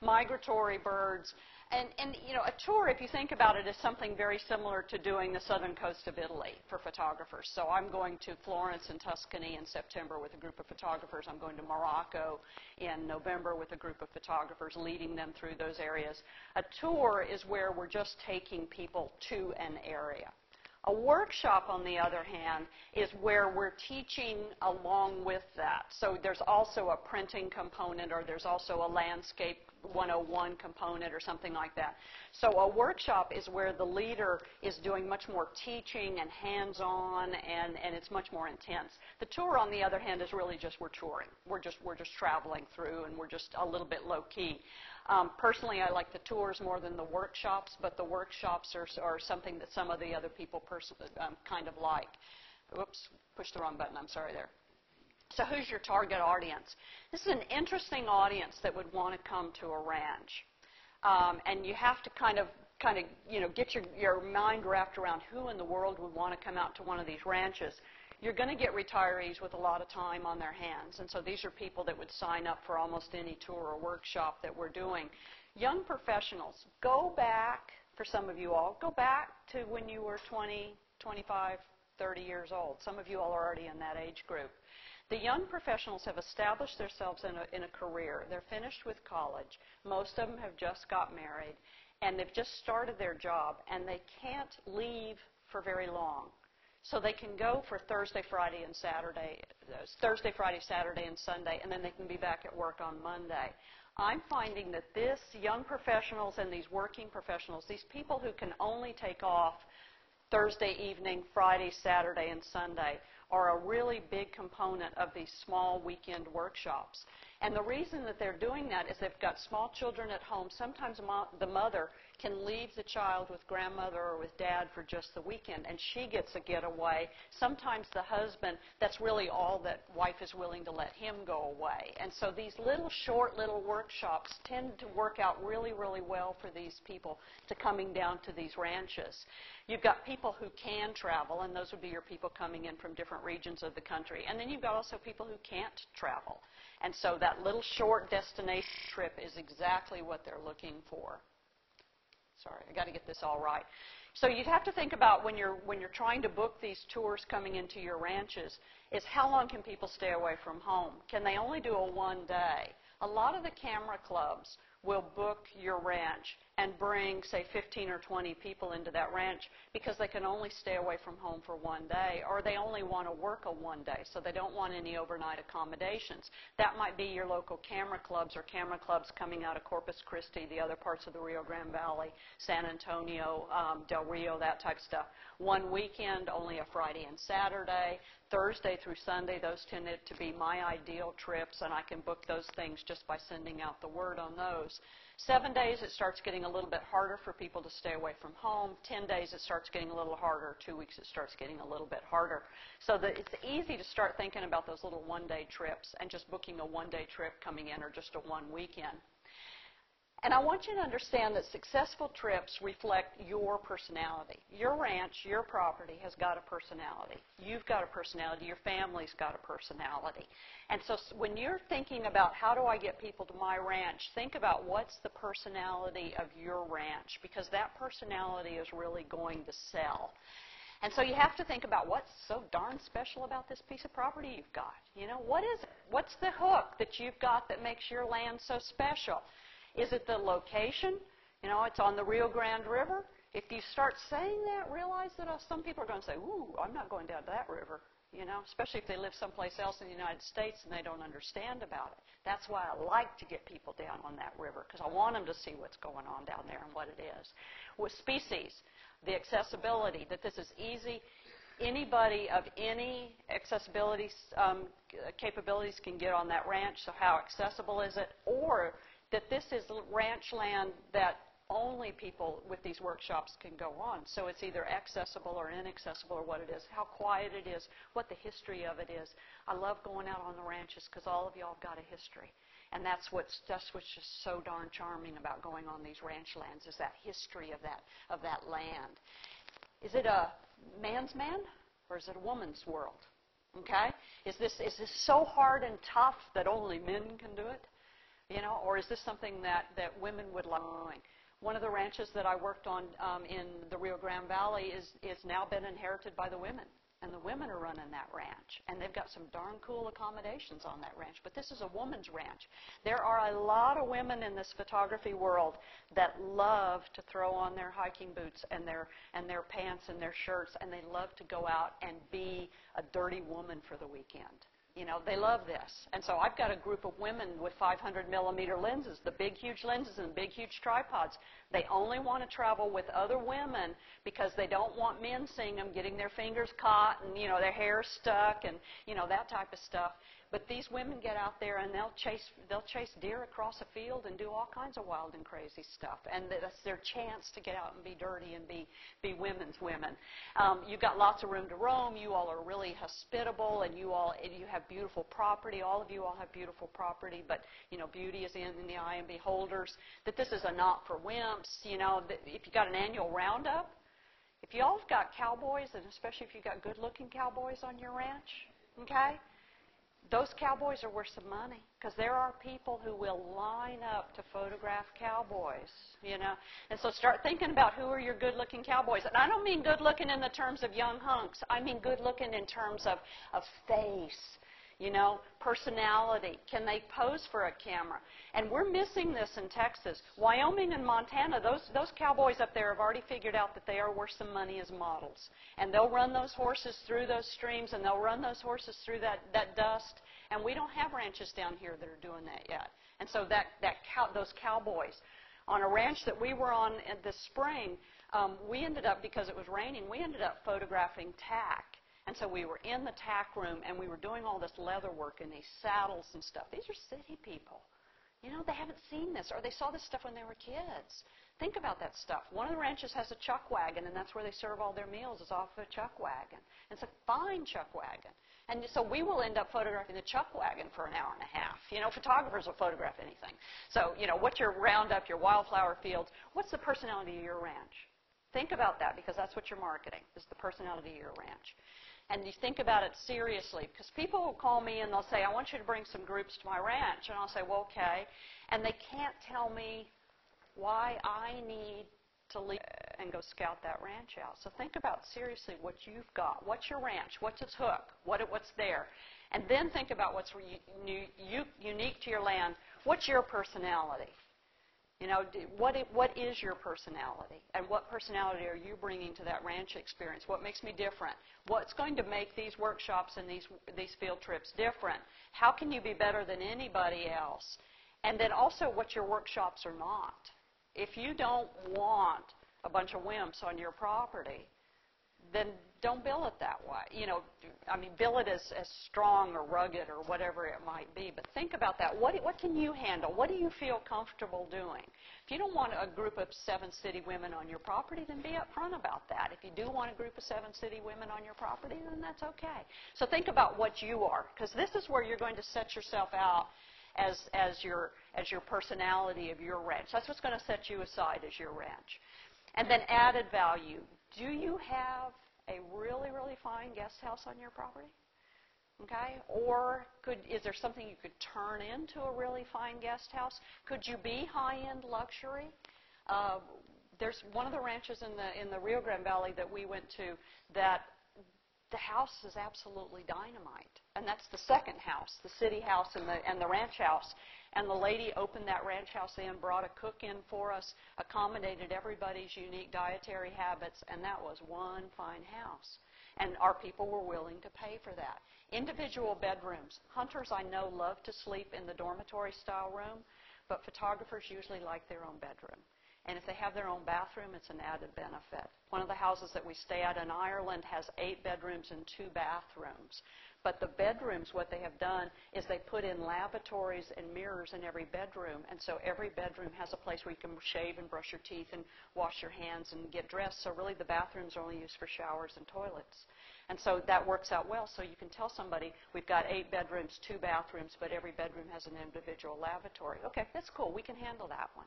migratory birds. And you know, a tour, if you think about it, is something very similar to doing the southern coast of Italy for photographers. So I'm going to Florence and Tuscany in September with a group of photographers. I'm going to Morocco in November with a group of photographers, leading them through those areas. A tour is where we're just taking people to an area. A workshop, on the other hand, is where we're teaching along with that. So there's also a printing component, or there's also a landscape 101 component or something like that. So a workshop is where the leader is doing much more teaching and hands-on, and it's much more intense. The tour, on the other hand, is really just we're touring. We're just traveling through, and we're just a little bit low-key. Personally, I like the tours more than the workshops, but the workshops are something that some of the other people kind of like. Oops, pushed the wrong button. I'm sorry there. So who's your target audience? This is an interesting audience that would want to come to a ranch. And you have to kind of you know, get your mind wrapped around who in the world would want to come out to one of these ranches. You're going to get retirees with a lot of time on their hands, and so these are people that would sign up for almost any tour or workshop that we're doing. Young professionals, go back, for some of you all, go back to when you were 20, 25, 30 years old. Some of you all are already in that age group. The young professionals have established themselves in a career. They're finished with college. Most of them have just got married, and they've just started their job, and they can't leave for very long. So they can go for Thursday, Friday, and Saturday, and Sunday, and then they can be back at work on Monday. I'm finding that this young professionals and these working professionals, these people who can only take off Thursday evening, Friday, Saturday, and Sunday, are a really big component of these small weekend workshops. And the reason that they're doing that is they've got small children at home. Sometimes the mother can leave the child with grandmother or with dad for just the weekend, and she gets a getaway. Sometimes the husband, that's really all that wife is willing to let him go away. And so these short little workshops tend to work out really, really well for these people to coming down to these ranches. You've got people who can travel, and those would be your people coming in from different regions of the country. And then you've got also people who can't travel. And so that little short destination trip is exactly what they're looking for. Sorry, I got to get this all right. So you'd have to think about when you're trying to book these tours coming into your ranches is how long can people stay away from home? Can they only do a one day? A lot of the camera clubs will book your ranch and bring, say, 15 or 20 people into that ranch because they can only stay away from home for one day, or they only want to work a one day, so they don't want any overnight accommodations. That might be your local camera clubs or camera clubs coming out of Corpus Christi, the other parts of the Rio Grande Valley, San Antonio, Del Rio, that type of stuff. One weekend, only a Friday and Saturday. Thursday through Sunday, those tended to be my ideal trips, and I can book those things just by sending out the word on those. 7 days, it starts getting a little bit harder for people to stay away from home. 10 days, it starts getting a little harder. 2 weeks, it starts getting a little bit harder. So it's easy to start thinking about those little one-day trips and just booking a one-day trip coming in or just a one weekend. And I want you to understand that successful trips reflect your personality. Your ranch, your property has got a personality. You've got a personality. Your family's got a personality. And so when you're thinking about how do I get people to my ranch, think about what's the personality of your ranch, because that personality is really going to sell. And so you have to think about what's so darn special about this piece of property you've got. You know, what is it? What's the hook that you've got that makes your land so special? Is it the location? You know, it's on the Rio Grande River. If you start saying that, realize that some people are going to say, ooh, I'm not going down to that river, you know, especially if they live someplace else in the United States and they don't understand about it. That's why I like to get people down on that river, because I want them to see what's going on down there and what it is. With species, the accessibility, that this is easy. Anybody of any accessibility capabilities can get on that ranch, so how accessible is it? Or that this is ranch land that only people with these workshops can go on. So it's either accessible or inaccessible or what it is, how quiet it is, what the history of it is. I love going out on the ranches because all of y'all have got a history. And that's what's just so darn charming about going on these ranch lands, is that history of that land. Is it a man's man or is it a woman's world? Okay? Is this so hard and tough that only men can do it? Or is this something that women would like doing? One of the ranches that I worked on in the Rio Grande Valley is now been inherited by the women. And the women are running that ranch. And they've got some darn cool accommodations on that ranch. But this is a woman's ranch. There are a lot of women in this photography world that love to throw on their hiking boots and their pants and their shirts. And they love to go out and be a dirty woman for the weekend. They love this. And so I've got a group of women with 500 millimeter lenses, the big, huge lenses and big, huge tripods. They only want to travel with other women because they don't want men seeing them getting their fingers caught and, their hair stuck and, that type of stuff. But these women get out there and they'll chase deer across a field and do all kinds of wild and crazy stuff. And that's their chance to get out and be dirty and be women's women. You've got lots of room to roam. You all are really hospitable, and you have beautiful property. All of you all have beautiful property, but beauty is in the eye of beholders. That this is a not for wimps. If you got an annual roundup, if you all have got cowboys, and especially if you've got good-looking cowboys on your ranch, okay. Those cowboys are worth some money because there are people who will line up to photograph cowboys, And so start thinking about who are your good-looking cowboys. And I don't mean good-looking in the terms of young hunks. I mean good-looking in terms of face, personality. Can they pose for a camera? And we're missing this in Texas. Wyoming and Montana, those cowboys up there have already figured out that they are worth some money as models. And they'll run those horses through those streams, and they'll run those horses through that dust. And we don't have ranches down here that are doing that yet. And so those cowboys. On a ranch that we were on this spring, we ended up, because it was raining, we ended up photographing tack. And so we were in the tack room, and we were doing all this leather work and these saddles and stuff. These are city people. They haven't seen this, or they saw this stuff when they were kids. Think about that stuff. One of the ranches has a chuck wagon, and that's where they serve all their meals, is off of a chuck wagon. And it's a fine chuck wagon. And so we will end up photographing the chuck wagon for an hour and a half. Photographers will photograph anything. So, what's your roundup, your wildflower fields? What's the personality of your ranch? Think about that, because that's what you're marketing, is the personality of your ranch. And you think about it seriously, because people will call me and they'll say, I want you to bring some groups to my ranch. And I'll say, well, okay. And they can't tell me why I need to leave and go scout that ranch out. So think about seriously what you've got. What's your ranch? What's its hook? What's there? And then think about what's unique to your land. What's your personality? What is your personality? And what personality are you bringing to that ranch experience? What makes me different? What's going to make these workshops and these field trips different? How can you be better than anybody else? And then also what your workshops are not. If you don't want a bunch of wimps on your property, then don't bill it that way. Bill it as strong or rugged or whatever it might be. But think about that. What can you handle? What do you feel comfortable doing? If you don't want a group of 7 city women on your property, then be upfront about that. If you do want a group of 7 city women on your property, then that's okay. So think about what you are, because this is where you're going to set yourself out as your personality of your ranch. That's what's going to set you aside as your ranch. And then added value. Do you have a really, really fine guest house on your property? Okay? Or is there something you could turn into a really fine guest house? Could you be high-end luxury? There's one of the ranches in the Rio Grande Valley that we went to that the house is absolutely dynamite. And that's the second house, the city house and the ranch house. And the lady opened that ranch house in, brought a cook in for us, accommodated everybody's unique dietary habits, and that was one fine house. And our people were willing to pay for that. Individual bedrooms. Hunters, I know, love to sleep in the dormitory-style room, but photographers usually like their own bedroom. And if they have their own bathroom, it's an added benefit. One of the houses that we stay at in Ireland has 8 bedrooms and 2 bathrooms. But the bedrooms, what they have done is they put in lavatories and mirrors in every bedroom. And so every bedroom has a place where you can shave and brush your teeth and wash your hands and get dressed. So really the bathrooms are only used for showers and toilets. And so that works out well. So you can tell somebody, we've got 8 bedrooms, 2 bathrooms, but every bedroom has an individual lavatory. Okay, that's cool. We can handle that one.